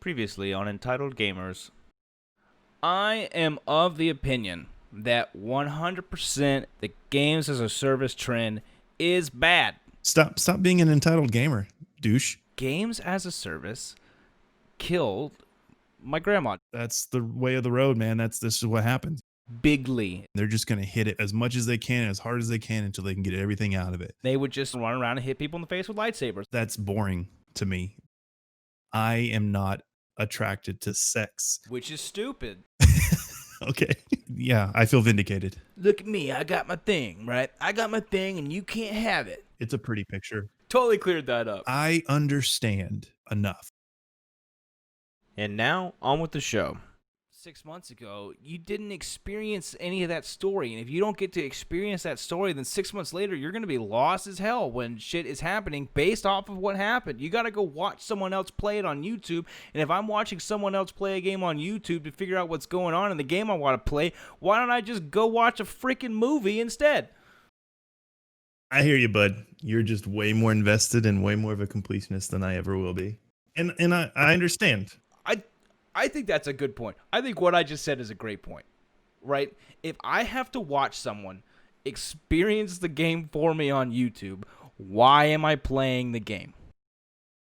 Previously on Entitled Gamers, I am of the opinion that 100% the games as a service trend is bad. Stop being an entitled gamer, douche. Games as a service killed my grandma. That's the way of the road, man. This is what happens. Bigly. They're just going to hit it as much as they can, as hard as they can until they can get everything out of it. They would just run around and hit people in the face with lightsabers. That's boring to me. I am not attracted to sex. Which is stupid. Okay. Yeah, I feel vindicated. Look at me, I got my thing, right? I got my thing and you can't have it. It's a pretty picture. Totally cleared that up. I understand enough. And now, on with the show. 6 months ago, you didn't experience any of that story. And if you don't get to experience that story, then 6 months later, you're going to be lost as hell when shit is happening based off of what happened. You got to go watch someone else play it on YouTube. And if I'm watching someone else play a game on YouTube to figure out what's going on in the game I want to play, why don't I just go watch a freaking movie instead? I hear you, bud. You're just way more invested and way more of a completionist than I ever will be. And I understand. I think that's a good point. I think what I just said is a great point, right? If I have to watch someone experience the game for me on YouTube, why am I playing the game?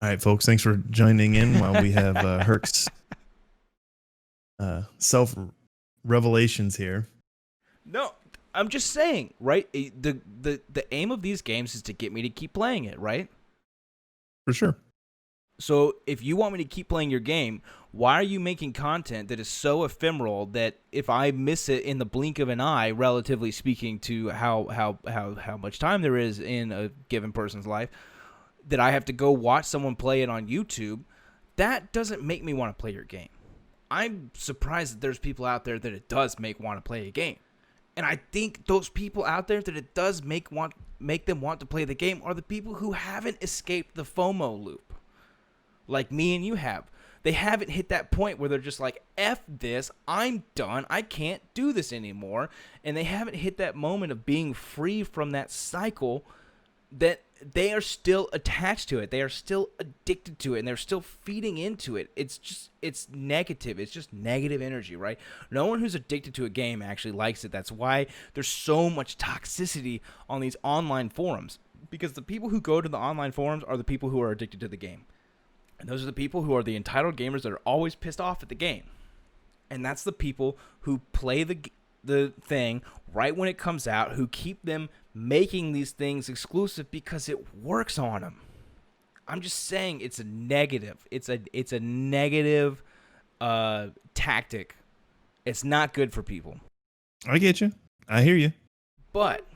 All right, folks, thanks for joining in while we have Herc's self-revelations here. No, I'm just saying, right? The aim of these games is to get me to keep playing it, right? For sure. So if you want me to keep playing your game, why are you making content that is so ephemeral that if I miss it in the blink of an eye, relatively speaking to how much time there is in a given person's life, that I have to go watch someone play it on YouTube? That doesn't make me want to play your game. I'm surprised that there's people out there that it does make want to play a game. And I think those people out there that it does make them want to play the game are the people who haven't escaped the FOMO loop. Like me and you have. They haven't hit that point where they're just like, F this, I'm done, I can't do this anymore. And they haven't hit that moment of being free from that cycle that they are still attached to it. They are still addicted to it, and they're still feeding into it. It's negative. It's just negative energy, right? No one who's addicted to a game actually likes it. That's why there's so much toxicity on these online forums. Because the people who go to the online forums are the people who are addicted to the game. And those are the people who are the entitled gamers that are always pissed off at the game. And that's the people who play the thing right when it comes out, who keep them making these things exclusive because it works on them. I'm just saying it's a negative. It's a negative tactic. It's not good for people. I get you. I hear you. But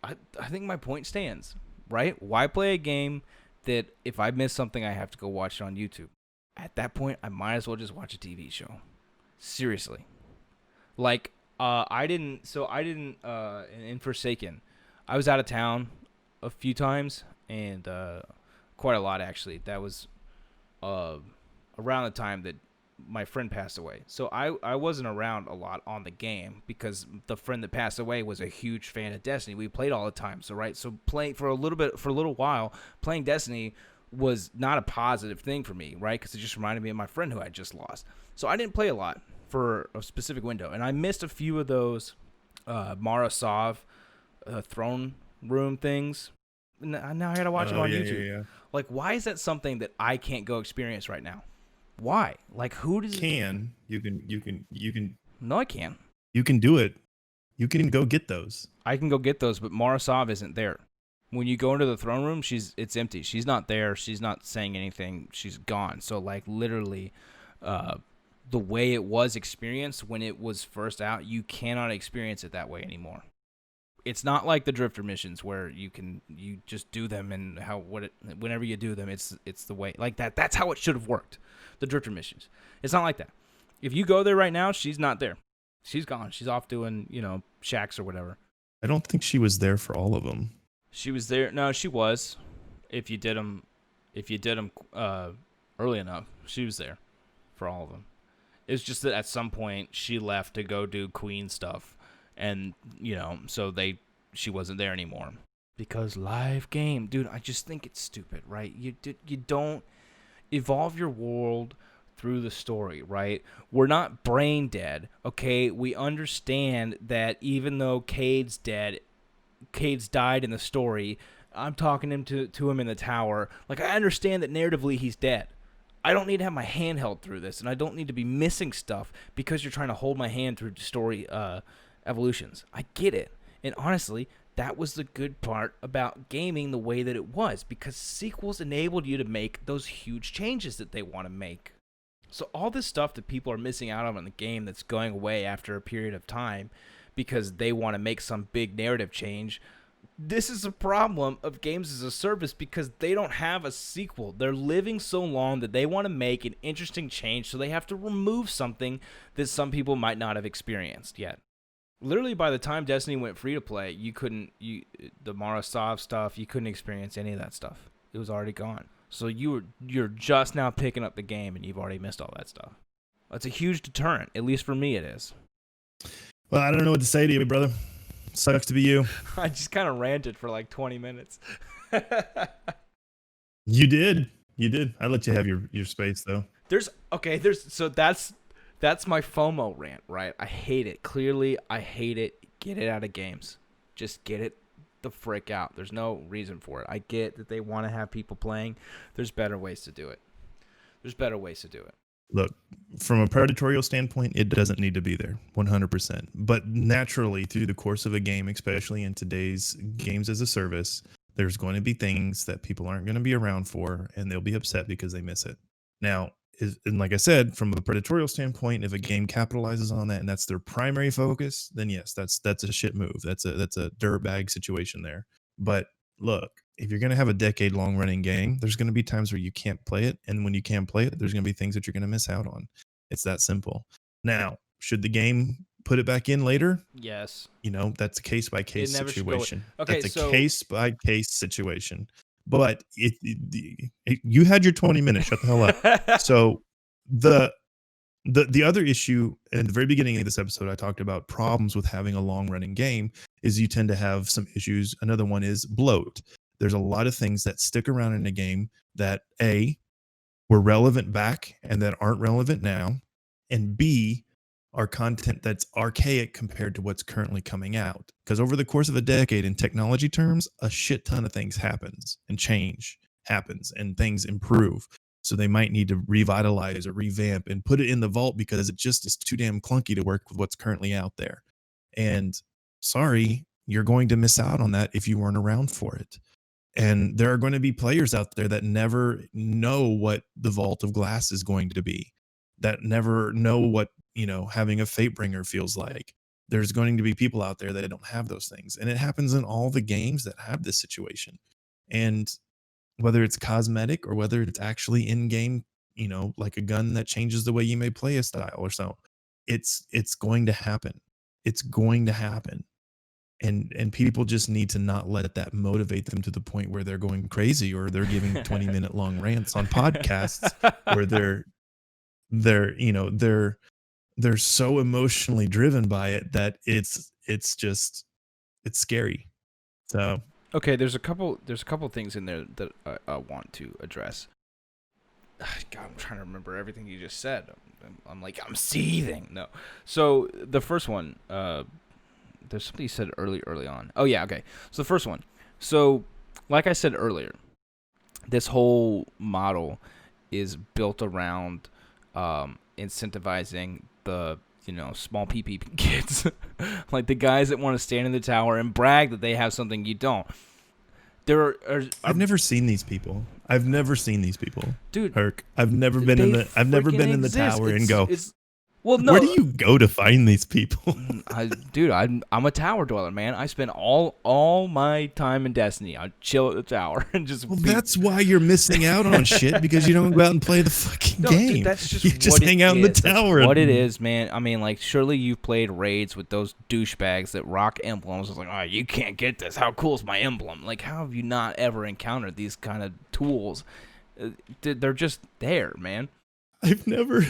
I think my point stands, right? Why play a game that if I miss something, I have to go watch it on YouTube? At that point, I might as well just watch a TV show. Seriously. Like, in Forsaken, I was out of town a few times, and quite a lot, actually. That was around the time that my friend passed away. So I wasn't around a lot on the game because the friend that passed away was a huge fan of Destiny. We played all the time. So playing for a little while, playing Destiny was not a positive thing for me, right? Because it just reminded me of my friend who I just lost. So I didn't play a lot for a specific window, and I missed a few of those Mara Sov throne room things. Now I gotta watch them on YouTube. Yeah. Like, why is that something that I can't go experience right now? Why? Like, who does You can. No, I can't. You can do it. You can go get those. I can go get those, but Marasov isn't there. When you go into the throne room, it's empty. She's not there. She's not saying anything. She's gone. So, like, literally, the way it was experienced when it was first out, you cannot experience it that way anymore. It's not like the Drifter missions where you just do them and whenever you do them, it's the way like that. That's how it should have worked. The Drifter missions. It's not like that. If you go there right now, she's not there. She's gone. She's off doing, shacks or whatever. I don't think she was there for all of them. She was there. No, she was. If you did them early enough, she was there for all of them. It's just that at some point she left to go do Queen stuff, and so she wasn't there anymore. Because live game, dude, I just think it's stupid, right? You don't evolve your world through the story, right? We're not brain dead, okay? We understand that even though Cade's dead, Cade's died in the story. I'm talking to him in the tower. Like, I understand that narratively he's dead. I don't need to have my hand held through this, and I don't need to be missing stuff because you're trying to hold my hand through story evolutions. I get it. And honestly, that was the good part about gaming the way that it was, because sequels enabled you to make those huge changes that they want to make. So all this stuff that people are missing out on in the game that's going away after a period of time because they want to make some big narrative change, this is a problem of games as a service because they don't have a sequel. They're living so long that they want to make an interesting change, so they have to remove something that some people might not have experienced yet. Literally, by the time Destiny went free to play, the Marasov stuff, you couldn't experience any of that stuff. It was already gone. So you're just now picking up the game, and you've already missed all that stuff. That's a huge deterrent. At least for me, it is. Well, I don't know what to say to you, brother. Sucks to be you. I just kind of ranted for like 20 minutes. You did. I let you have your space though. That's my FOMO rant, right? I hate it. Clearly, I hate it. Get it out of games. Just get it the frick out. There's no reason for it. I get that they want to have people playing. There's better ways to do it. Look, from a predatorial standpoint, it doesn't need to be there 100%. But naturally, through the course of a game, especially in today's games as a service, there's going to be things that people aren't going to be around for, and they'll be upset because they miss it. Now, and like I said, from a predatorial standpoint, if a game capitalizes on that and that's their primary focus, then yes, that's a shit move. That's a dirtbag situation there. But look, if you're going to have a decade-long running game, there's going to be times where you can't play it. And when you can't play it, there's going to be things that you're going to miss out on. It's that simple. Now, should the game put it back in later? Yes. That's a case-by-case situation. Okay, that's a case-by-case situation. But you had your 20 minutes. Shut the hell up. So the other issue in the very beginning of this episode, I talked about problems with having a long-running game is you tend to have some issues. Another one is bloat. There's a lot of things that stick around in a game that A, were relevant back and that aren't relevant now, and B, are content that's archaic compared to what's currently coming out. Because over the course of a decade, in technology terms, a shit ton of things happens and change happens and things improve. So they might need to revitalize or revamp and put it in the vault because it just is too damn clunky to work with what's currently out there. And sorry, you're going to miss out on that if you weren't around for it. And there are going to be players out there that never know what the Vault of Glass is going to be, that never know what, having a Fatebringer feels like. There's going to be people out there that don't have those things. And it happens in all the games that have this situation. And whether it's cosmetic or whether it's actually in-game, like a gun that changes the way you may play a style or so, it's going to happen. It's going to happen. And people just need to not let that motivate them to the point where they're going crazy or they're giving 20-minute long rants on podcasts where they're so emotionally driven by it that it's scary. So okay, there's a couple things in there that I want to address. God, I'm trying to remember everything you just said. I'm seething. No. So the first one, there's something you said early on. Oh yeah, okay. So the first one. So like I said earlier, this whole model is built around incentivizing the small PP kids, like the guys that want to stand in the tower and brag that they have something you don't. I've never seen these people. Dude. Herc, I've never been in the tower and go. Well, no. Where do you go to find these people? I'm a tower dweller, man. I spend all my time in Destiny. I chill at the tower and just. Well, that's why you're missing out on shit because you don't go out and play the fucking game. Dude, that's just you just hang out in the tower. That's what it is, man. I mean, like, surely you've played raids with those douchebags that rock emblems. It's like, oh, you can't get this. How cool is my emblem? Like, how have you not ever encountered these kind of tools? They're just there, man. I've never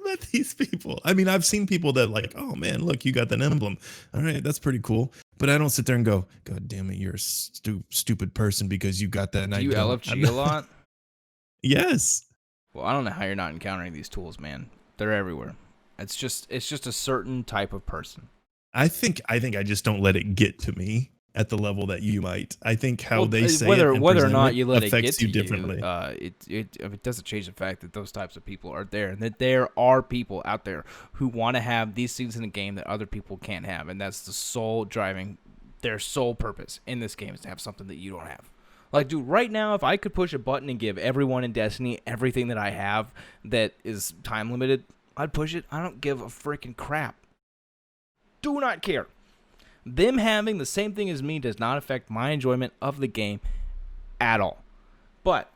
met these people. I mean, I've seen people that like, oh man, look, you got that emblem. All right, that's pretty cool. But I don't sit there and go, God damn it, you're a stupid person because you got that. Do you LFG a lot? Yes. Well, I don't know how you're not encountering these tools, man. They're everywhere. It's just a certain type of person. I think I just don't let it get to me at the level that you might. I think how they say whether it and or present not it you let it get affects to you differently. it doesn't change the fact that those types of people are there, and that there are people out there who want to have these things in the game that other people can't have, and that's the sole driving, their sole purpose in this game is to have something that you don't have. Like, dude, right now, if I could push a button and give everyone in Destiny everything that I have that is time limited, I'd push it. I don't give a freaking crap. Do not care. Them having the same thing as me does not affect my enjoyment of the game at all. But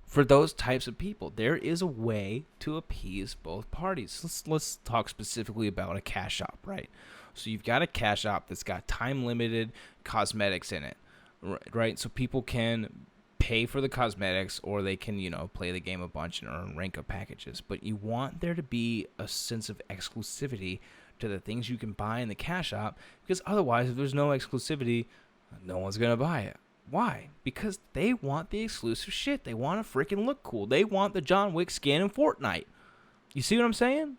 for those types of people, there is a way to appease both parties. Let's talk specifically about a cash shop, right? So you've got a cash shop that's got time-limited cosmetics in it, right? So people can pay for the cosmetics, or they can, play the game a bunch and earn rank up packages. But you want there to be a sense of exclusivity to the things you can buy in the cash shop, because otherwise, if there's no exclusivity, no one's going to buy it. Why? Because they want the exclusive shit. They want to freaking look cool. They want the John Wick skin in Fortnite. You see what I'm saying?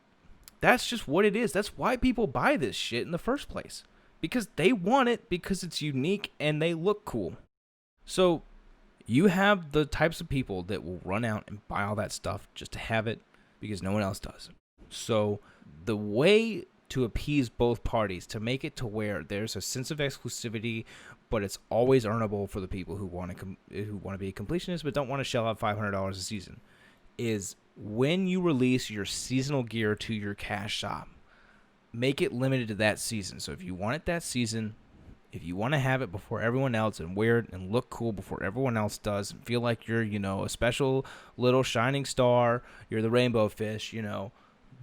That's just what it is. That's why people buy this shit in the first place. Because they want it, because it's unique and they look cool. So you have the types of people that will run out and buy all that stuff just to have it because no one else does. So the way to appease both parties, to make it to where there's a sense of exclusivity, but it's always earnable for the people who want to be a completionist but don't want to shell out $500 a season, is when you release your seasonal gear to your cash shop, make it limited to that season. So if you want it that season, if you want to have it before everyone else and wear it and look cool before everyone else does and feel like you're, a special little shining star, you're the rainbow fish,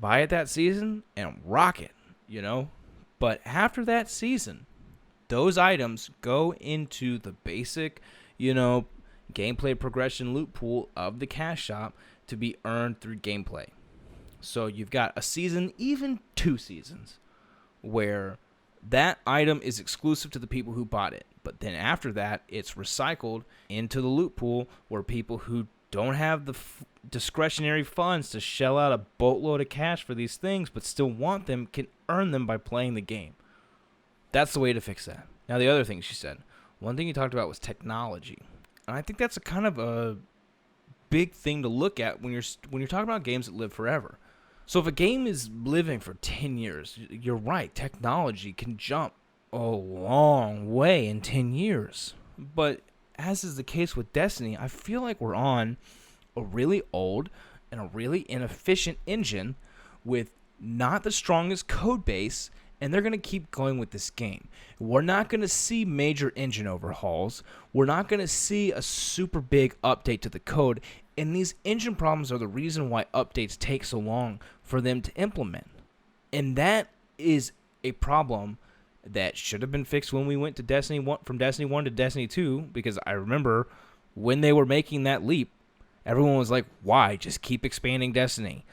buy it that season and rock it, But after that season, those items go into the basic, gameplay progression loot pool of the cash shop to be earned through gameplay. So you've got a season, even 2 seasons, where that item is exclusive to the people who bought it. But then after that, it's recycled into the loot pool where people who don't have the discretionary funds to shell out a boatload of cash for these things but still want them can earn them by playing the game. That's the way to fix that. Now, the other thing she said, one thing you talked about was technology. And I think that's a kind of a big thing to look at when you're talking about games that live forever. So if a game is living for 10 years, you're right, technology can jump a long way in 10 years. But as is the case with Destiny, I feel like we're on a really old and a really inefficient engine with not the strongest code base, and they're going to keep going with this game. We're not going to see major engine overhauls. We're not going to see a super big update to the code, and these engine problems are the reason why updates take so long for them to implement. And that is a problem that should have been fixed when we went to Destiny 1, from Destiny 1 to Destiny 2, because I remember when they were making that leap, everyone was like, why? Just keep expanding Destiny.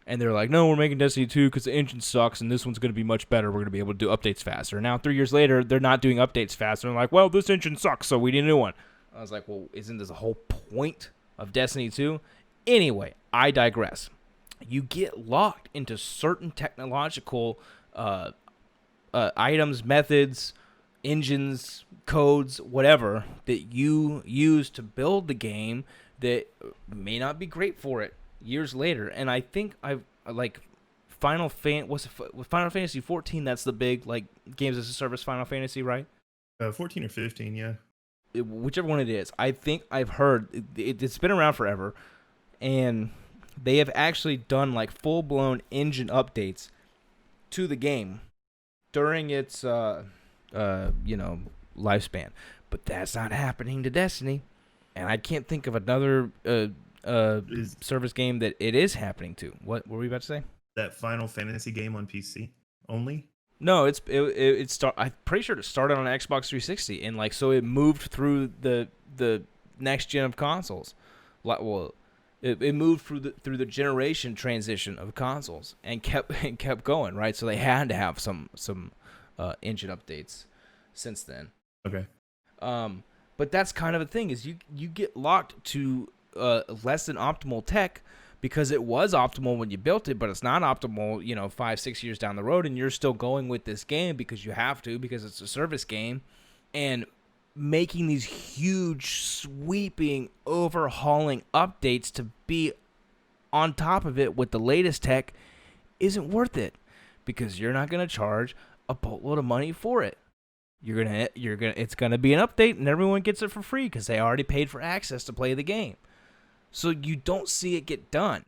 And they're like, no, we're making Destiny 2 because the engine sucks and this one's going to be much better. We're going to be able to do updates faster. Now, 3 years later, they're not doing updates faster. They're like, well, this engine sucks, so we need a new one. I was like, well, isn't this the whole point of Destiny 2? Anyway, I digress. You get locked into certain technological items, methods, engines, codes, whatever, that you use to build the game that may not be great for it years later. And I think I've like Final Fantasy 14. That's the big like games as a service Final Fantasy, right? 14 or 15, yeah. Whichever one it is. I think I've heard it's been around forever, and they have actually done like full blown engine updates to the game during its lifespan. But that's not happening to Destiny, and I can't think of another service game that it is happening to. What were we about to say? That Final Fantasy game on PC only? No, I'm pretty sure it started on Xbox 360, and like so it moved through the next gen of consoles. Well, it moved through the generation transition of consoles and kept going, right? So they had to have some engine updates since then. Okay. But that's kind of a thing, is you get locked to less than optimal tech because it was optimal when you built it, but it's not optimal, 5-6 years down the road, and you're still going with this game because you have to, because it's a service game, and making these huge, sweeping, overhauling updates to be on top of it with the latest tech isn't worth it, because you're not going to charge a boatload of money for it. It's gonna be an update, and everyone gets it for free because they already paid for access to play the game. So you don't see it get done.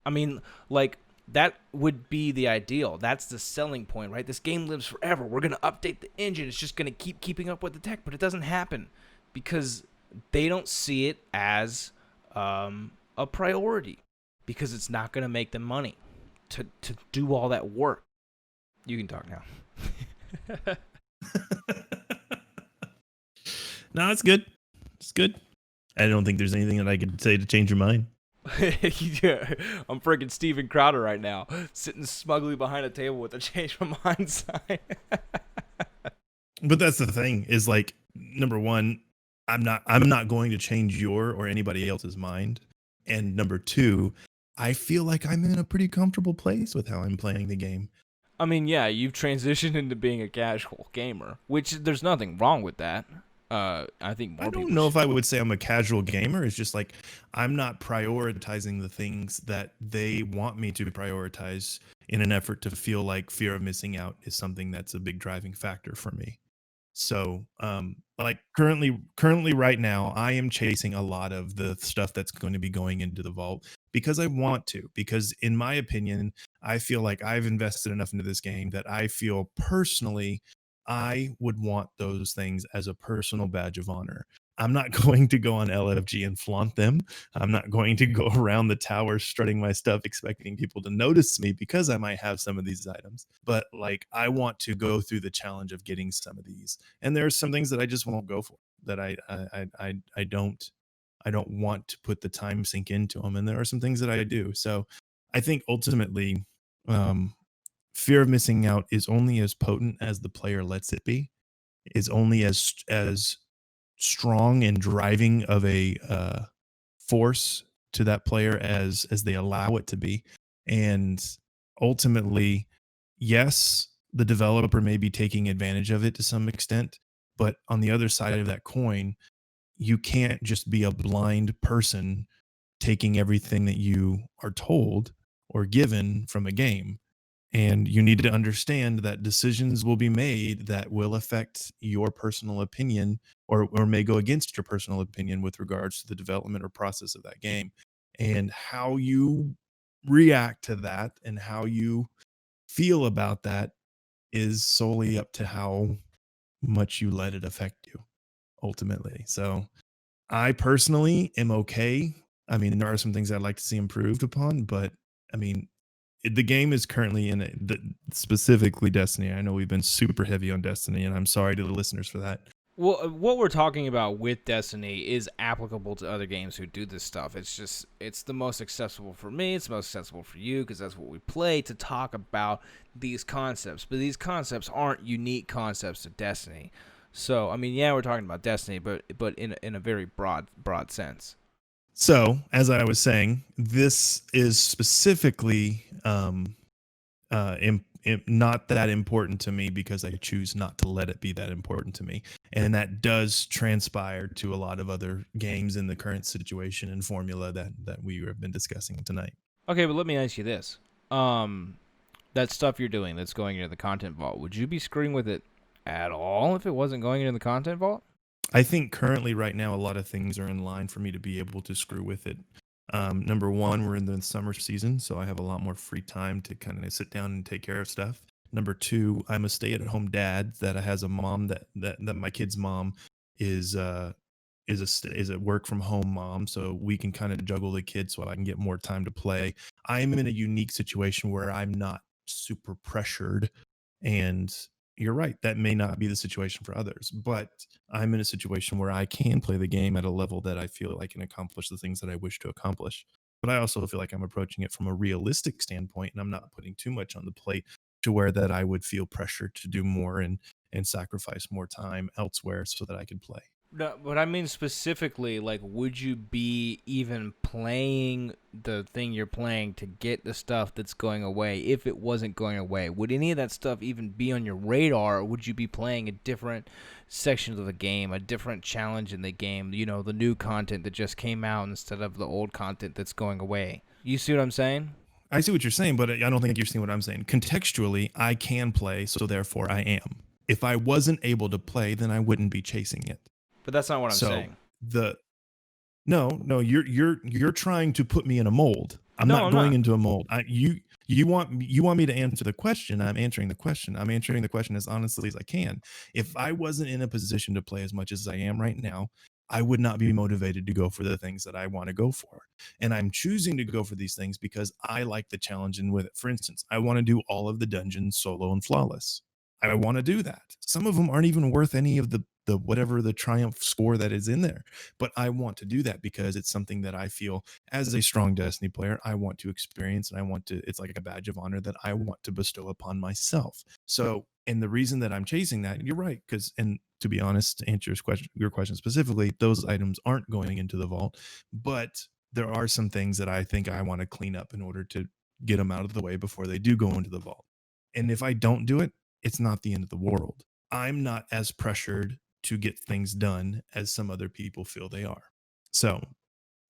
I mean, like, that would be the ideal. That's the selling point, right? This game lives forever. We're gonna update the engine. It's just gonna keep keeping up with the tech, but it doesn't happen because they don't see it as a priority, because it's not gonna make them money to do all that work. You can talk now. No, it's good. It's good. I don't think there's anything that I could say to change your mind. Yeah, I'm freaking Steven Crowder right now, sitting smugly behind a table with a change my mind sign. But that's the thing, is like, number one, I'm not going to change your or anybody else's mind. And number two, I feel like I'm in a pretty comfortable place with how I'm playing the game. I mean, yeah, you've transitioned into being a casual gamer, which there's nothing wrong with that. I think more I don't people know if I would say I'm a casual gamer. It's just like, I'm not prioritizing the things that they want me to prioritize in an effort to feel like fear of missing out is something that's a big driving factor for me. So, like, currently right now, I am chasing a lot of the stuff that's going to be going into the vault because I want to. Because in my opinion, I feel like I've invested enough into this game that I feel personally I would want those things as a personal badge of honor. I'm not going to go on LFG and flaunt them. I'm not going to go around the tower strutting my stuff expecting people to notice me because I might have some of these items. But like, I want to go through the challenge of getting some of these. And there are some things that I just won't go for, that I don't want to put the time sink into them. And there are some things that I do. So I think ultimately, um, fear of missing out is only as potent as the player lets it be, is only as strong and driving of a force to that player as they allow it to be. And ultimately, yes, the developer may be taking advantage of it to some extent, but on the other side of that coin, you can't just be a blind person taking everything that you are told or given from a game. And you need to understand that decisions will be made that will affect your personal opinion, or may go against your personal opinion with regards to the development or process of that game. And how you react to that and how you feel about that is solely up to how much you let it affect you ultimately. So I personally am okay. I mean, there are some things I'd like to see improved upon, but I mean, the game is currently in it, specifically Destiny. I know we've been super heavy on Destiny, and I'm sorry to the listeners for that. Well, what we're talking about with Destiny is applicable to other games who do this stuff. It's the most accessible for me. It's the most accessible for you because that's what we play, to talk about these concepts. But these concepts aren't unique concepts to Destiny. So, I mean, yeah, we're talking about Destiny, but in a very broad sense. So, as I was saying, this is specifically not that important to me because I choose not to let it be that important to me. And that does transpire to a lot of other games in the current situation and formula that we have been discussing tonight. Okay, but let me ask you this. That stuff you're doing that's going into the content vault, would you be screwing with it at all if it wasn't going into the content vault? I think currently right now, a lot of things are in line for me to be able to screw with it. Number one, we're in the summer season, so I have a lot more free time to kind of sit down and take care of stuff. Number two, I'm a stay-at-home dad that has a mom that my kid's mom is is a work from home mom, so we can kind of juggle the kids so I can get more time to play. I'm in a unique situation where I'm not super pressured, and you're right, that may not be the situation for others, but I'm in a situation where I can play the game at a level that I feel I can accomplish the things that I wish to accomplish. But I also feel like I'm approaching it from a realistic standpoint, and I'm not putting too much on the plate to where that I would feel pressured to do more and sacrifice more time elsewhere so that I could play. No, but I mean specifically, like, would you be even playing the thing you're playing to get the stuff that's going away if it wasn't going away? Would any of that stuff even be on your radar, or would you be playing a different section of the game, a different challenge in the game, you know, the new content that just came out instead of the old content that's going away? You see what I'm saying? I see what you're saying, but I don't think you're seeing what I'm saying. Contextually, I can play, so therefore I am. If I wasn't able to play, then I wouldn't be chasing it. But that's not what I'm So saying. no, you're trying to put me in a mold. I'm No, not I'm going not. into a mold. You want me to answer the question. I'm answering the question. I'm answering the question as honestly as I can. If I wasn't in a position to play as much as I am right now, I would not be motivated to go for the things that I want to go for. And I'm choosing to go for these things because I like the challenge and with it. For instance, I want to do all of the dungeons solo and flawless. I want to do that. Some of them aren't even worth any of the whatever the triumph score that is in there, but I want to do that because it's something that I feel as a strong Destiny player I want to experience, and I want to, it's like a badge of honor that I want to bestow upon myself. So, and the reason that I'm chasing that, you're right, because, and to be honest, to answer your question specifically, those items aren't going into the vault, but there are some things that I think I want to clean up in order to get them out of the way before they do go into the vault. And if I don't do it, it's not the end of the world. I'm not as pressured to get things done as some other people feel they are. So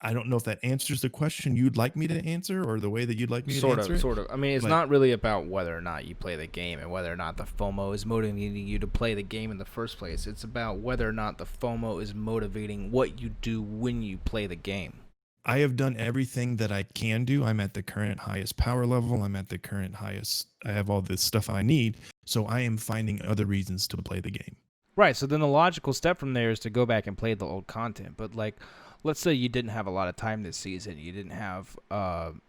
I don't know if that answers the question you'd like me to answer or the way that you'd like me to answer it. Sort of. I mean, it's But not really about whether or not you play the game and whether or not the FOMO is motivating you to play the game in the first place. It's about whether or not the FOMO is motivating what you do when you play the game. I have done everything that I can do. I'm at the current highest power level. I'm at the current highest. I have all this stuff I need. So I am finding other reasons to play the game. Right, so then the logical step from there is to go back and play the old content. But, like, let's say you didn't have a lot of time this season. You didn't have,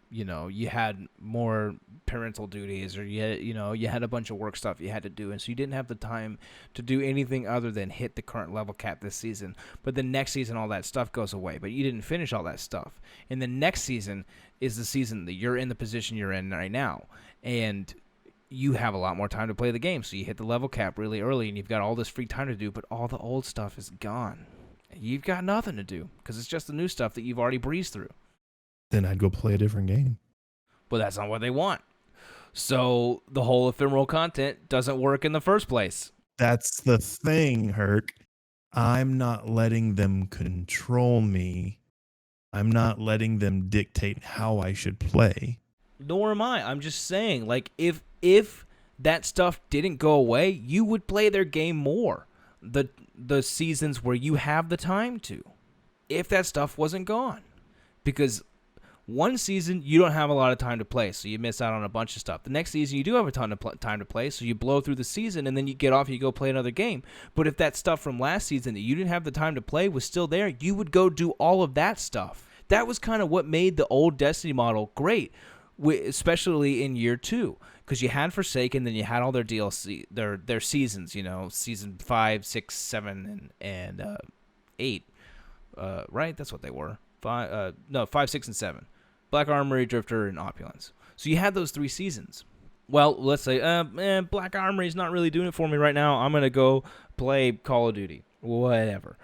you had more parental duties, or you had a bunch of work stuff you had to do. And so you didn't have the time to do anything other than hit the current level cap this season. But the next season, all that stuff goes away. But you didn't finish all that stuff. And the next season is the season that you're in the position you're in right now. And you have a lot more time to play the game, so you hit the level cap really early, and you've got all this free time to do, but all the old stuff is gone. You've got nothing to do, because it's just the new stuff that you've already breezed through. Then I'd go play a different game. But that's not what they want. So the whole ephemeral content doesn't work in the first place. That's the thing, Herc. I'm not letting them control me. I'm not letting them dictate how I should play. Nor am I. I'm just saying, like, if that stuff didn't go away, you would play their game more. The seasons where you have the time to. If that stuff wasn't gone. Because one season, you don't have a lot of time to play, so you miss out on a bunch of stuff. The next season, you do have a ton of time to play, so you blow through the season, and then you get off and you go play another game. But if that stuff from last season that you didn't have the time to play was still there, you would go do all of that stuff. That was kind of what made the old Destiny model great, especially in year 2, because you had Forsaken, then you had all their DLC, their seasons, season 5, 6, 7, and 8, right? That's what they were. 5, 6, and 7. Black Armory, Drifter, and Opulence. So you had those 3 seasons. Well, let's say, Black Armory is not really doing it for me right now. I'm gonna go play Call of Duty, whatever,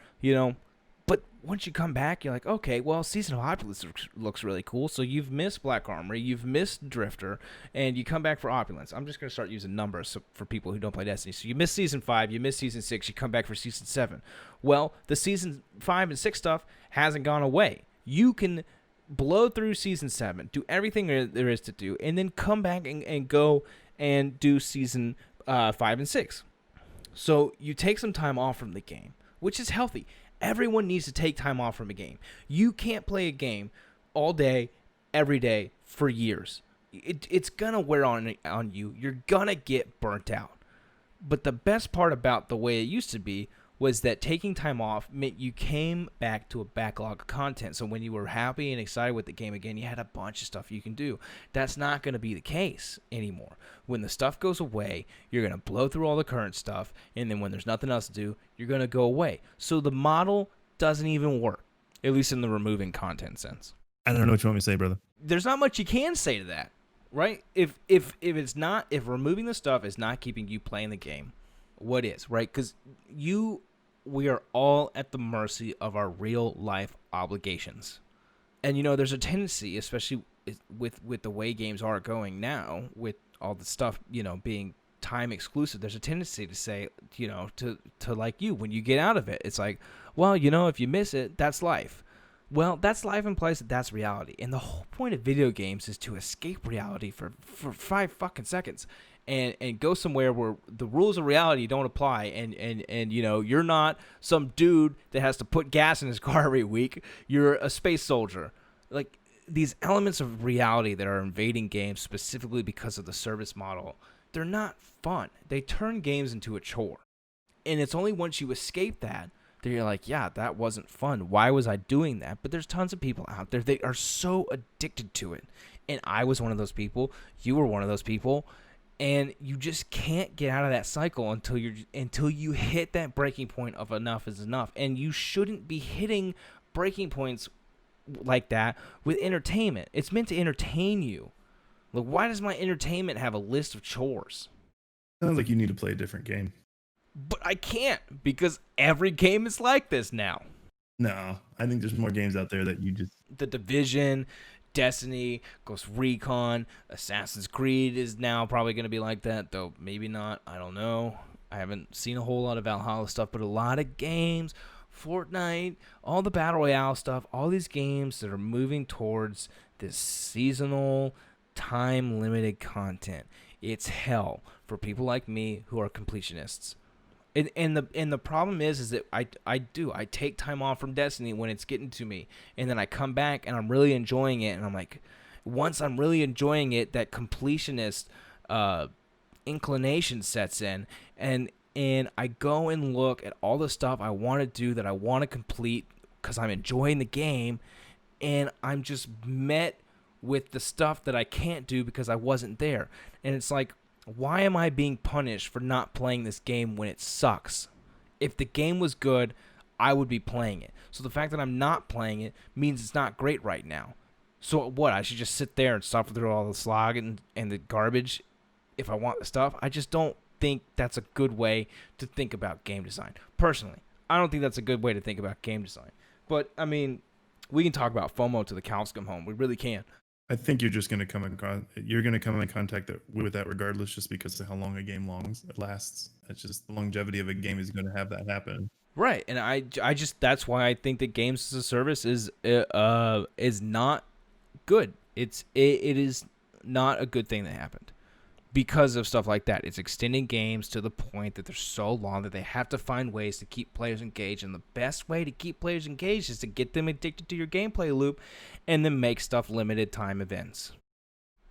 But once you come back, you're like, okay, well, Season of Opulence looks really cool. So you've missed Black Armory, you've missed Drifter, and you come back for Opulence. I'm just going to start using numbers for people who don't play Destiny. So you miss Season 5, you miss Season 6, you come back for Season 7. Well, the Season 5 and 6 stuff hasn't gone away. You can blow through Season 7, do everything there is to do, and then come back and go and do Season 5 and 6. So you take some time off from the game, which is healthy. Everyone needs to take time off from a game. You can't play a game all day, every day, for years. It's going to wear on you. You're going to get burnt out. But the best part about the way it used to be was that taking time off meant you came back to a backlog of content. So when you were happy and excited with the game again, you had a bunch of stuff you can do. That's not going to be the case anymore. When the stuff goes away, you're going to blow through all the current stuff, and then when there's nothing else to do, you're going to go away. So the model doesn't even work, at least in the removing content sense. I don't know what you want me to say, brother. There's not much you can say to that, right? If removing the stuff is not keeping you playing the game, what is, right? Because you we are all at the mercy of our real life obligations. And there's a tendency, especially with the way games are going now, with all the stuff, being time exclusive, there's a tendency to say, to like when you get out of it, it's like, well, if you miss it, that's life. Well, that's life implies that that's reality. And the whole point of video games is to escape reality for 5 fucking seconds and go somewhere where the rules of reality don't apply. And you're not some dude that has to put gas in his car every week. You're a space soldier. Like, these elements of reality that are invading games specifically because of the service model, they're not fun. They turn games into a chore. And it's only once you escape that you're like, yeah, that wasn't fun. Why was I doing that? But there's tons of people out there. They are so addicted to it. And I was one of those people. You were one of those people. And you just can't get out of that cycle until you hit that breaking point of enough is enough. And you shouldn't be hitting breaking points like that with entertainment. It's meant to entertain you. Like, why does my entertainment have a list of chores? Sounds like you need to play a different game. But I can't, because every game is like this now. No, I think there's more games out there that you just... The Division, Destiny, Ghost Recon, Assassin's Creed is now probably going to be like that, though maybe not. I don't know. I haven't seen a whole lot of Valhalla stuff, but a lot of games, Fortnite, all the Battle Royale stuff, all these games that are moving towards this seasonal, time-limited content. It's hell for people like me who are completionists. And the problem is that I take time off from Destiny when it's getting to me, and then I come back and I'm really enjoying it, and I'm like, once I'm really enjoying it, that completionist inclination sets in, and I go and look at all the stuff I want to do that I want to complete because I'm enjoying the game, and I'm just met with the stuff that I can't do because I wasn't there, and it's like, why am I being punished for not playing this game when it sucks? If the game was good, I would be playing it. So the fact that I'm not playing it means it's not great right now. So what, I should just sit there and suffer through all the slog and the garbage if I want the stuff? I just don't think that's a good way to think about game design. Personally, I don't think that's a good way to think about game design. But, I mean, we can talk about FOMO to the cows come home. We really can. I think you're just going to come in contact with that regardless, just because of how long a game lasts. It's just the longevity of a game is going to have that happen. Right, and I just, that's why I think that games as a service is not good. It is not a good thing that happened because of stuff like that. It's extending games to the point that they're so long that they have to find ways to keep players engaged, and the best way to keep players engaged is to get them addicted to your gameplay loop and then make stuff limited time events.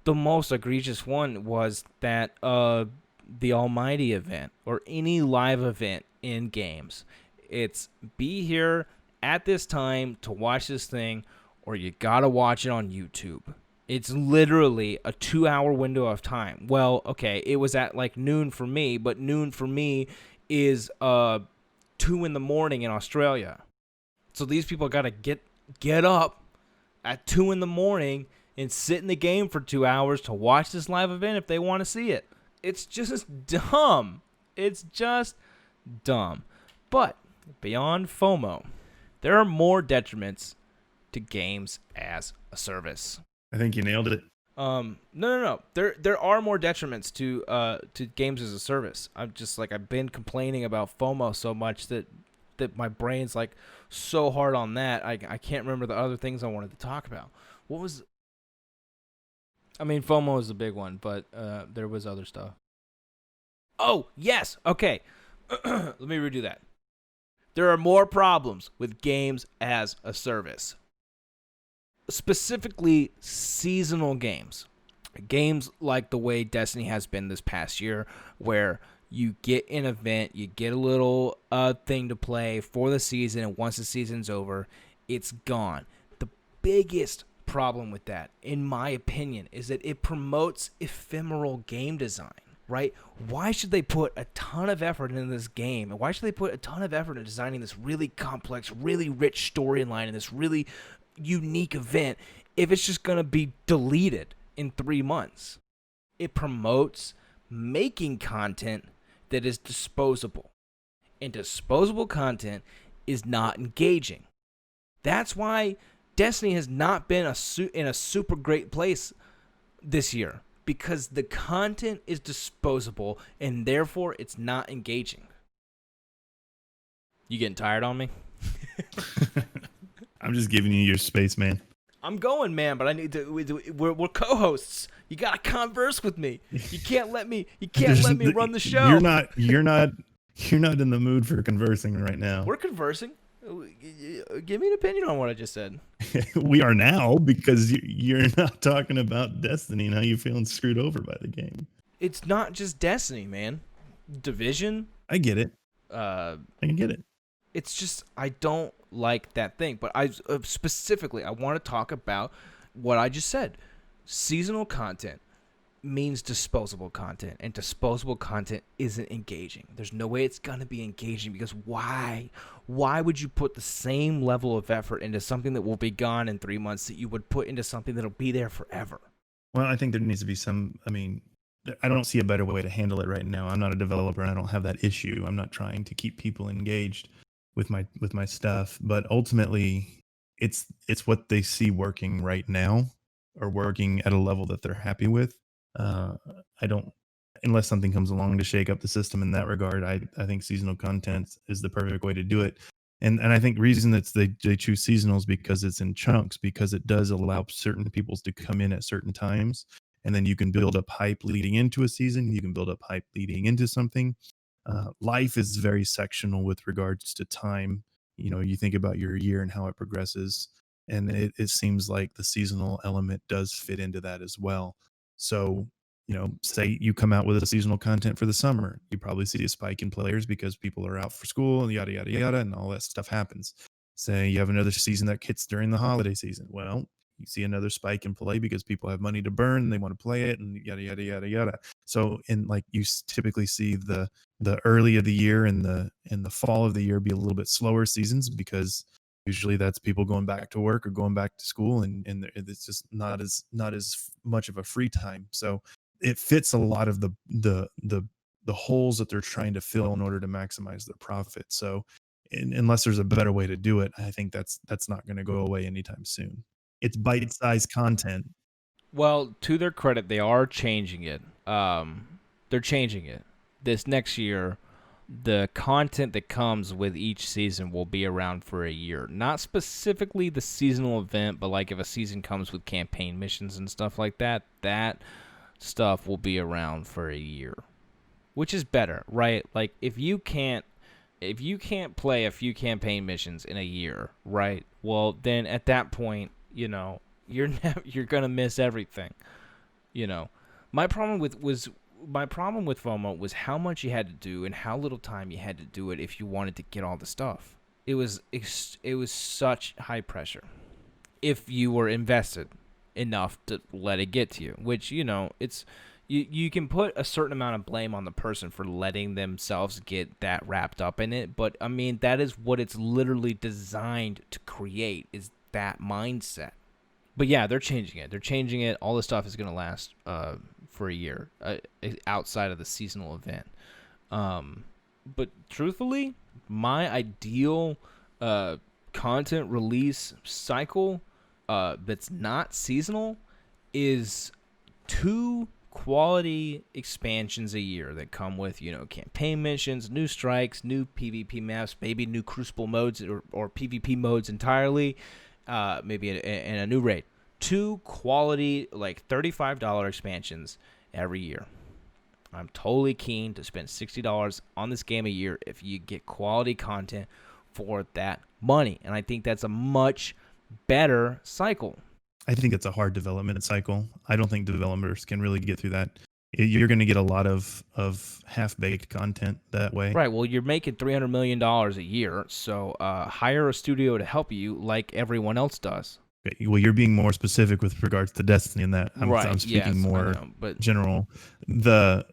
The most egregious one was that the Almighty event, or any live event in games. It's be here at this time to watch this thing, or you gotta watch it on YouTube. It's literally a 2-hour window of time. Well, okay, it was at like noon for me, but noon for me is 2 in the morning in Australia. So these people gotta get up at 2 in the morning and sit in the game for 2 hours to watch this live event if they want to see it. It's just dumb. It's just dumb. But beyond FOMO, there are more detriments to games as a service. I think you nailed it. No. There are more detriments to games as a service. I've been complaining about FOMO so much that my brain's like so hard on that. I can't remember the other things I wanted to talk about. What was? I mean, FOMO is a big one, but there was other stuff. Oh, yes. Okay. Let me redo that. There are more problems with games as a service. Specifically, seasonal games. Games like the way Destiny has been this past year, where you get an event, you get a little thing to play for the season, and once the season's over, it's gone. The biggest problem with that, in my opinion, is that it promotes ephemeral game design, right? Why should they put a ton of effort into this game? And why should they put a ton of effort in designing this really complex, really rich storyline and this really unique event if it's just going to be deleted in 3 months? It promotes making content that is disposable. And disposable content is not engaging. That's why Destiny has not been in a super great place this year, because the content is disposable and therefore it's not engaging. You getting tired on me? I'm just giving you your space, man. I'm going, man, but I need to. We're co-hosts. You gotta converse with me. You can't let me. You can't let me run the show. You're not in the mood for conversing right now. We're conversing. Give me an opinion on what I just said. We are now, because you're not talking about Destiny and how you feeling screwed over by the game. It's not just Destiny, man. Division. I get it. I get it. It's just I don't like that thing. But I specifically I want to talk about what I just said. Seasonal content means disposable content, and disposable content isn't engaging. There's no way it's gonna be engaging, because why would you put the same level of effort into something that will be gone in 3 months that you would put into something that'll be there forever? Well, I think there needs to be some, I don't see a better way to handle it right now. I'm not a developer and I don't have that issue. I'm not trying to keep people engaged with my stuff, but ultimately it's what they see working right now, or working at a level that they're happy with. I don't, unless something comes along to shake up the system in that regard. I think seasonal content is the perfect way to do it. And I think reason that they choose seasonal is because it's in chunks, because it does allow certain peoples to come in at certain times. And then you can build up hype leading into a season. You can build up hype leading into something. Life is very sectional with regards to time. You think about your year and how it progresses. And it seems like the seasonal element does fit into that as well. So, say you come out with a seasonal content for the summer, you probably see a spike in players because people are out for school and yada, yada, yada, and all that stuff happens. Say you have another season that hits during the holiday season. Well, you see another spike in play because people have money to burn and they want to play it, and yada, yada, yada, yada. So you typically see the early of the year and the fall of the year be a little bit slower seasons, because usually that's people going back to work or going back to school, and it's just not as much of a free time. So it fits a lot of the holes that they're trying to fill in order to maximize their profit. So unless there's a better way to do it, I think that's not going to go away anytime soon. It's bite-sized content. Well, to their credit, they are changing it. They're changing it. This next year, the content that comes with each season will be around for a year. Not specifically the seasonal event, but like if a season comes with campaign missions and stuff like that, that stuff will be around for a year. Which is better, right? Like if you can't play a few campaign missions in a year, right? Well, then at that point, you're gonna miss everything. My problem with FOMO was how much you had to do and how little time you had to do it if you wanted to get all the stuff. It was such high pressure if you were invested enough to let it get to you, which it's you can put a certain amount of blame on the person for letting themselves get that wrapped up in it, but I mean that is what it's literally designed to create, is that mindset. But yeah, they're changing it. All the stuff is going to last for a year outside of the seasonal event. But truthfully, my ideal content release cycle that's not seasonal is 2 quality expansions a year that come with, campaign missions, new strikes, new PvP maps, maybe new Crucible modes or PvP modes entirely, maybe in a new raid. 2 quality, like $35 expansions every year. I'm totally keen to spend $60 on this game a year if you get quality content for that money. And I think that's a much better cycle. I think it's a hard development cycle. I don't think developers can really get through that. You're going to get a lot of half-baked content that way. Right. Well, you're making $300 million a year, so hire a studio to help you like everyone else does. Okay. Well, you're being more specific with regards to Destiny in that. I'm speaking more general. The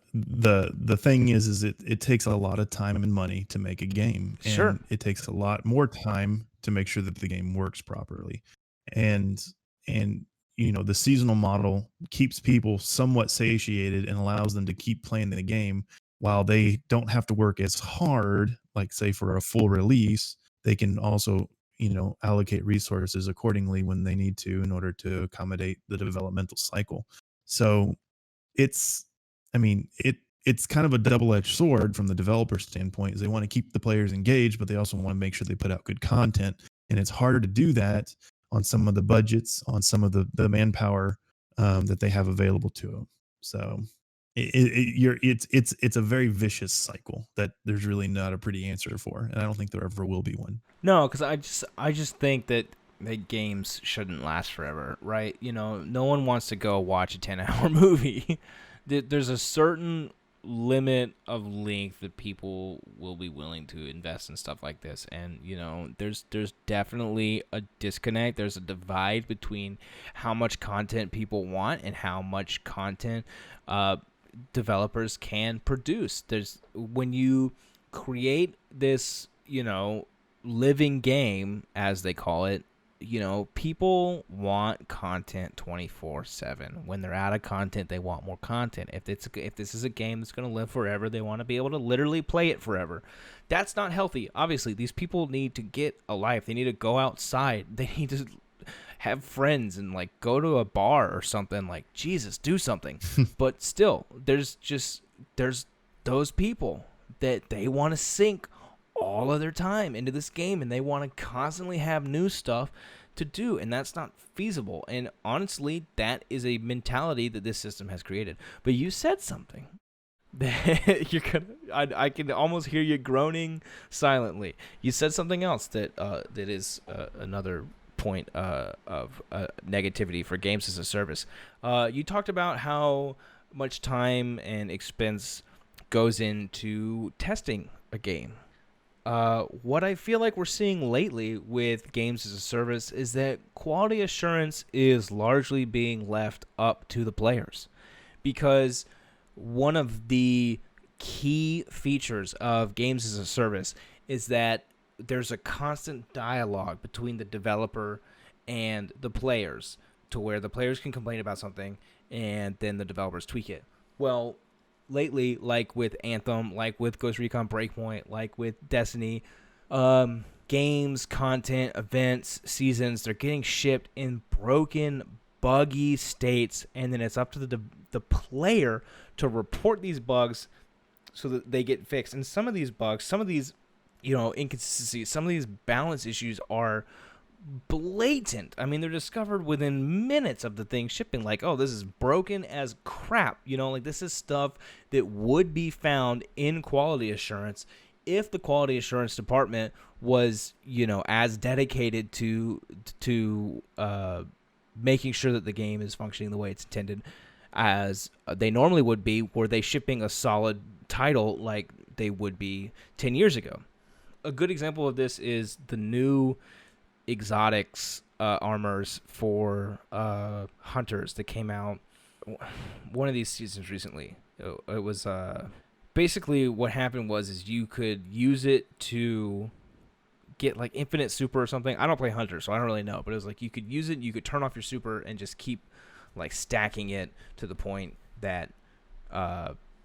thing is it takes a lot of time and money to make a game. And sure. It takes a lot more time to make sure that the game works properly. And the seasonal model keeps people somewhat satiated and allows them to keep playing the game while they don't have to work as hard, like say for a full release, they can also, allocate resources accordingly when they need to in order to accommodate the developmental cycle. So it's, I mean, it's kind of a double-edged sword from the developer standpoint. Is they want to keep the players engaged, but they also want to make sure they put out good content. And it's harder to do that on some of the budgets, on some of the manpower that they have available to them. So it's a very vicious cycle that there's really not a pretty answer for, and I don't think there ever will be one. No, because I just think that games shouldn't last forever, right? No one wants to go watch a 10-hour movie. There's a certain limit of length that people will be willing to invest in stuff like this, and there's definitely a disconnect. There's a divide between how much content people want and how much content developers can produce. When you create this, living game, as they call it, people want content 24/7. When they're out of content, they want more content. If this is a game that's going to live forever, they want to be able to literally play it forever. That's not healthy. Obviously, these people need to get a life. They need to go outside. They need to have friends and like go to a bar or something. Like, Jesus, do something. But still, there's those people that they want to sink all of their time into this game, and they want to constantly have new stuff to do, and that's not feasible. And honestly, that is a mentality that this system has created. But you said something that I can almost hear you groaning silently. You said something else that is another point of negativity for games as a service. You talked about how much time and expense goes into testing a game. What I feel like we're seeing lately with games as a service is that quality assurance is largely being left up to the players, because one of the key features of games as a service is that there's a constant dialogue between the developer and the players, to where the players can complain about something and then the developers tweak it. Well, lately, like with Anthem, like with Ghost Recon Breakpoint, like with Destiny, games, content, events, seasons, they're getting shipped in broken, buggy states, and then it's up to the player to report these bugs so that they get fixed. And some of these bugs, some of these inconsistencies, some of these balance issues are blatant. I mean, they're discovered within minutes of the thing shipping. Like, oh, this is broken as crap. Like this is stuff that would be found in quality assurance if the quality assurance department was, as dedicated to making sure that the game is functioning the way it's intended as they normally would be, were they shipping a solid title like they would be 10 years ago. A good example of this is the new exotics armors for hunters that came out one of these seasons recently. It was basically what happened was you could use it to get like infinite super or something. I don't play hunter, so I don't really know, but it was like you could use it, you could turn off your super and just keep like stacking it to the point that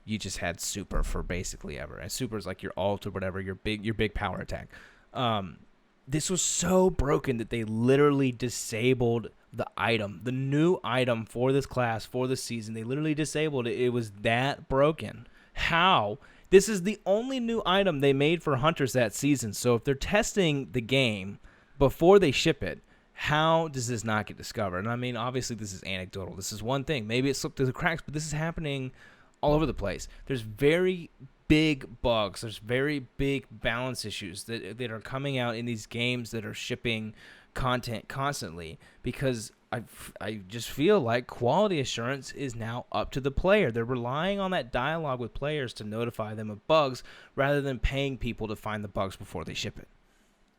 you just had super for basically ever. And super is like your ult or whatever, your big power attack. This was so broken that they literally disabled the item, the new item for this class, for this season. They literally disabled it. It was that broken. How? This is the only new item they made for hunters that season. So if they're testing the game before they ship it, how does this not get discovered? And I mean, obviously this is anecdotal. This is one thing. Maybe it slipped through the cracks, but this is happening all over the place. There's very big bugs. There's very big balance issues that are coming out in these games that are shipping content constantly, because I just feel like quality assurance is now up to the player. They're relying on that dialogue with players to notify them of bugs rather than paying people to find the bugs before they ship it.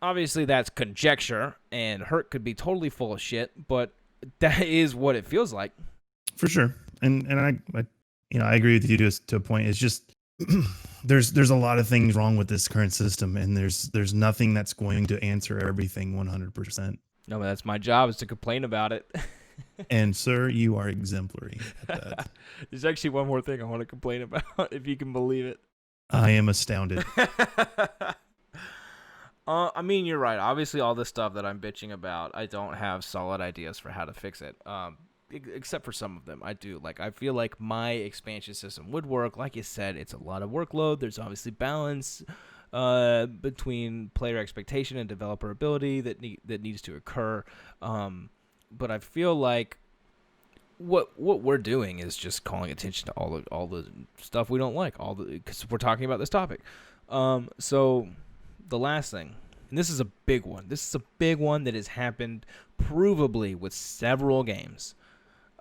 Obviously, that's conjecture, and Herc could be totally full of shit, but that is what it feels like. For sure. And I agree with you to a point. It's just there's a lot of things wrong with this current system, and there's nothing that's going to answer everything 100%. No, but that's my job, is to complain about it. And sir, you are exemplary at that. There's actually one more thing I want to complain about, if you can believe it. I am astounded. I mean, you're right. Obviously, all this stuff that I'm bitching about, I don't have solid ideas for how to fix it. Except for some of them, I do. Like, I feel like my expansion system would work. Like you said, it's a lot of workload. There's obviously balance between player expectation and developer ability that needs to occur. But I feel like what we're doing is just calling attention to all the stuff we don't like, all the because we're talking about this topic. So the last thing, and this is a big one. This is a big one that has happened provably with several games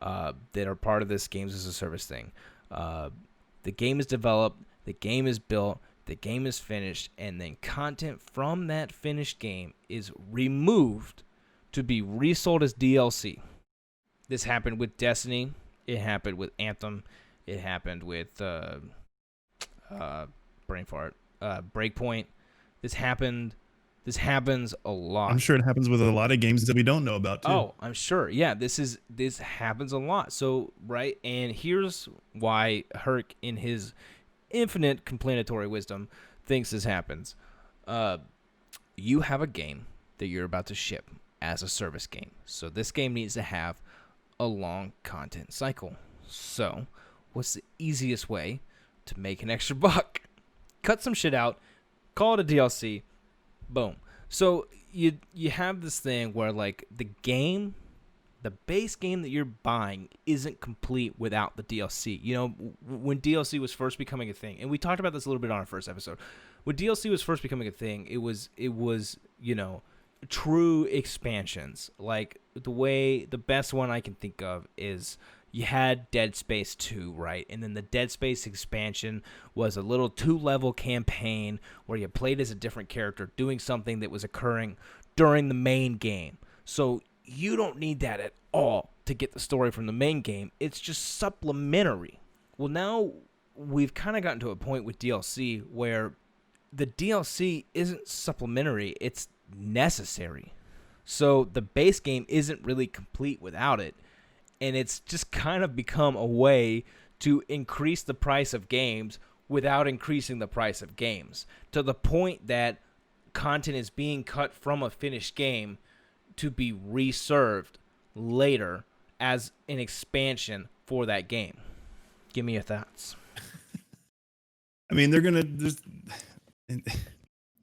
that are part of this games as a service thing. The game is developed, the game is built, the game is finished, and then content from that finished game is removed to be resold as DLC. This happened with Destiny. It happened with Anthem. It happened with brain fart. Breakpoint. This happens a lot. I'm sure it happens with a lot of games that we don't know about too. Oh, I'm sure. Yeah, this happens a lot. So, right, and here's why Herc, in his infinite complanatory wisdom, thinks this happens. You have a game that you're about to ship as a service game. So this game needs to have a long content cycle. So, what's the easiest way to make an extra buck? Cut some shit out, call it a DLC, boom. So you have this thing where like the base game that you're buying isn't complete without the DLC. You know, when DLC was first becoming a thing, and we talked about this a little bit on our first episode. When DLC was first becoming a thing, it was true expansions. Like the best one I can think of is you had Dead Space 2, right? And then the Dead Space expansion was a little 2-level campaign where you played as a different character doing something that was occurring during the main game. So you don't need that at all to get the story from the main game. It's just supplementary. Well, now we've kind of gotten to a point with DLC where the DLC isn't supplementary, it's necessary. So the base game isn't really complete without it. And it's just kind of become a way to increase the price of games without increasing the price of games, to the point that content is being cut from a finished game to be reserved later as an expansion for that game. Give me your thoughts. I mean, they're gonna just.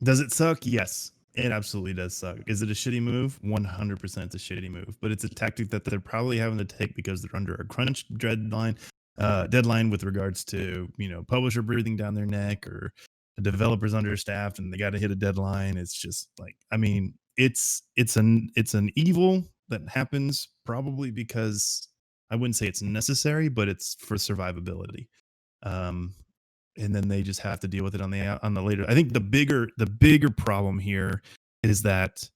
Does it suck? Yes, it absolutely does suck. Is it a shitty move? 100% it's a shitty move, but it's a tactic that they're probably having to take because they're under a crunch deadline with regards to, publisher breathing down their neck or the developers understaffed and they got to hit a deadline. It's just like, I mean, it's an evil that happens probably because I wouldn't say it's necessary, but it's for survivability. And then they just have to deal with it on the later. I think the bigger problem here is that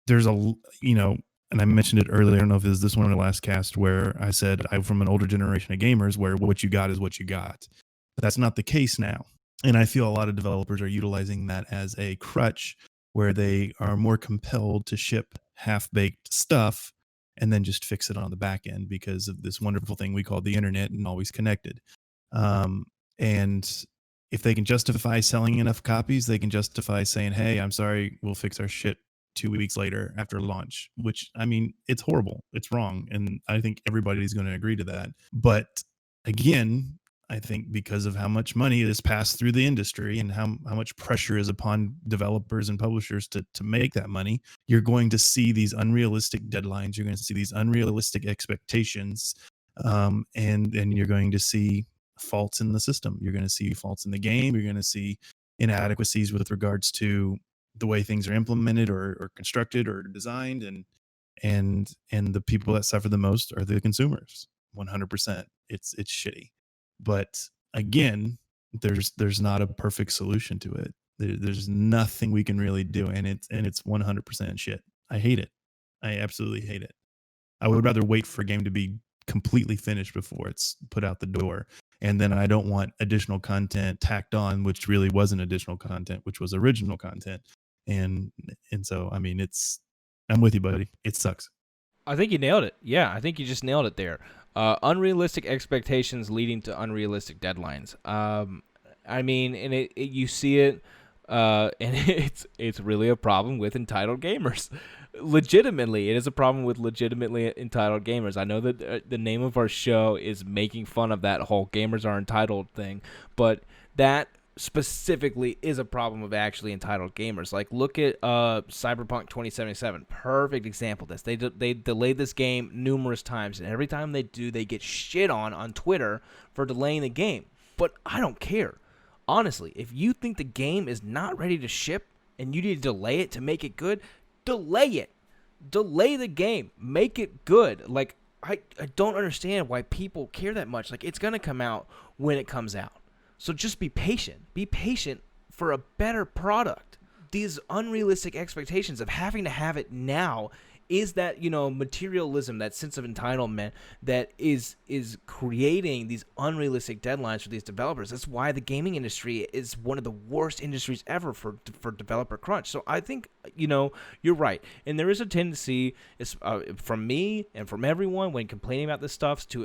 there's and I mentioned it earlier. I don't know if it was this one or the last cast where I said I'm from an older generation of gamers where what you got is what you got. But that's not the case now. And I feel a lot of developers are utilizing that as a crutch where they are more compelled to ship half-baked stuff and then just fix it on the back end because of this wonderful thing we call the internet and always connected. And if they can justify selling enough copies, they can justify saying, hey, I'm sorry, we'll fix our shit 2 weeks later after launch, which, I mean, it's horrible. It's wrong. And I think everybody's going to agree to that. But again, I think because of how much money is passed through the industry and how much pressure is upon developers and publishers to make that money, you're going to see these unrealistic deadlines. You're going to see these unrealistic expectations. And you're going to see faults in the system. You're going to see faults in the game. You're going to see inadequacies with regards to the way things are implemented or constructed or designed, and the people that suffer the most are the consumers. 100%. It's shitty. But again, there's not a perfect solution to it. There's nothing we can really do, and it's 100% shit. I hate it. I absolutely hate it. I would rather wait for a game to be completely finished before it's put out the door. And then I don't want additional content tacked on, which really wasn't additional content, which was original content. And so, I mean, I'm with you, buddy. It sucks. I think you nailed it. Yeah, I think you just nailed it there. Unrealistic expectations leading to unrealistic deadlines. I mean, and you see it, and it's really a problem with entitled gamers. Legitimately, it is a problem with legitimately entitled gamers. I know that the name of our show is making fun of that whole gamers are entitled thing, but that specifically is a problem of actually entitled gamers. Like, look at Cyberpunk 2077. Perfect example of this. They delayed this game numerous times, and every time they do, they get shit on Twitter for delaying the game. But I don't care. Honestly, if you think the game is not ready to ship and you need to delay it to make it good, delay it. Delay the game. Make it good. Like, I don't understand why people care that much. Like, it's going to come out when it comes out. So just be patient. Be patient for a better product. These unrealistic expectations of having to have it now is that, materialism, that sense of entitlement that is creating these unrealistic deadlines for these developers. That's why the gaming industry is one of the worst industries ever for developer crunch. So I think, you're right. And there is a tendency from me and from everyone when complaining about this stuff to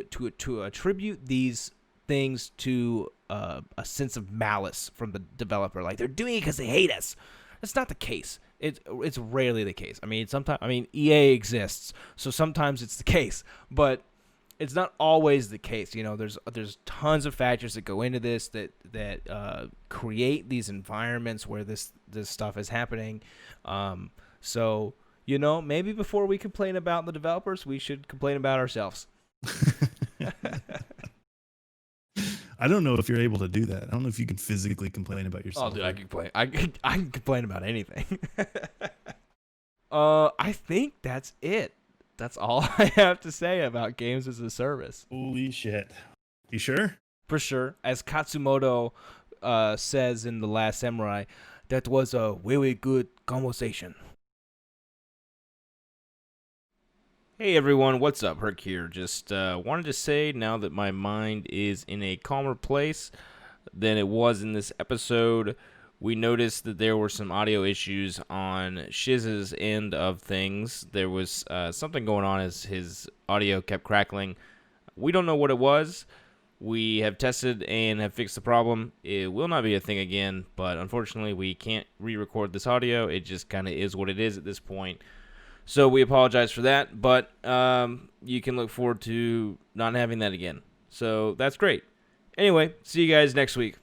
attribute these things to a sense of malice from the developer. Like, they're doing it because they hate us. That's not the case. It's rarely the case. I mean, EA exists, so sometimes it's the case, but it's not always the case. There's tons of factors that go into this that create these environments where this stuff is happening. So maybe before we complain about the developers, we should complain about ourselves. I don't know if you're able to do that. I don't know if you can physically complain about yourself. Oh, dude, I can complain. I can complain about anything. I think that's it. That's all I have to say about games as a service. Holy shit. You sure? For sure. As Katsumoto says in The Last Samurai, that was a very good conversation. Hey everyone, what's up? Herc here. Just wanted to say, now that my mind is in a calmer place than it was in this episode, we noticed that there were some audio issues on Shiz's end of things. There was something going on as his audio kept crackling. We don't know what it was. We have tested and have fixed the problem. It will not be a thing again, but unfortunately we can't re-record this audio. It just kind of is what it is at this point. So we apologize for that, but you can look forward to not having that again. So that's great. Anyway, see you guys next week.